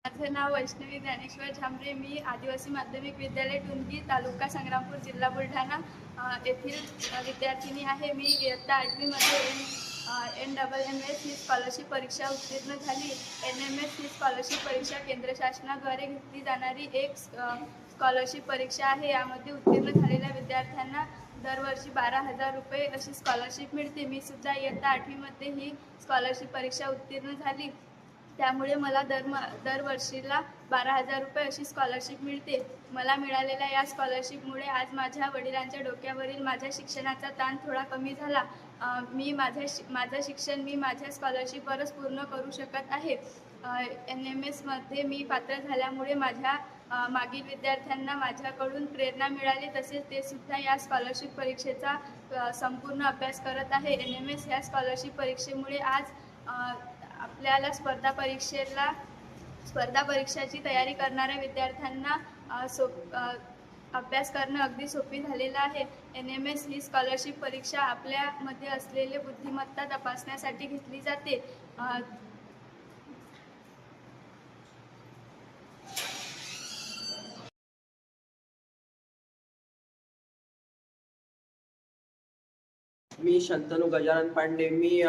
माझे नाव वैष्णवी ज्ञानेश्वर झांबरे. मी आदिवासी माध्यमिक विद्यालय टुंगी, तालुका संग्रामपूर, जिल्हा बुलढाणा येथील विद्यार्थिनी आहे. मी इयत्ता 8वीमध्ये NMS ही स्कॉलरशिप परीक्षा उत्तीर्ण झाली. NMS ही स्कॉलरशिप परीक्षा केंद्र शासनाद्वारे घेतली जाणारी एक स्कॉलरशिप परीक्षा आहे. यामध्ये उत्तीर्ण झालेल्या विद्यार्थ्यांना दरवर्षी 12,000 रुपये अशी स्कॉलरशिप मिळते. मी सुद्धा इयत्ता 8वीमध्ये ही स्कॉलरशिप परीक्षा उत्तीर्ण झाली. त्यामुळे मला दरवर्षीला 12,000 रुपये अशी स्कॉलरशिप मिळते. मला मिळालेल्या या स्कॉलरशिपमुळे आज माझ्या वडिलांच्या डोक्यावरील माझ्या शिक्षणाचा ताण थोडा कमी झाला. मी माझं शिक्षण माझ्या स्कॉलरशिपवरच पूर्ण करू शकत आहे. NMSमध्ये मी पात्र झाल्यामुळे माझ्या मागील विद्यार्थ्यांना माझ्याकडून प्रेरणा मिळाली. तसेच ते सुद्धा या स्कॉलरशिप परीक्षेचा संपूर्ण अभ्यास करत आहे. NMS ह्या स्कॉलरशिप परीक्षेमुळे आज आपल्याला स्पर्धा परीक्षाची तयारी करणाऱ्या विद्यार्थ्यांना अभ्यास करणं अगदी सोपी झालेलं आहे. NMS ही स्कॉलरशिप परीक्षा आपल्यामध्ये असलेले बुद्धिमत्ता तपासण्यासाठी घेतली जाते. मी शंतनू गजानन पांडे. मी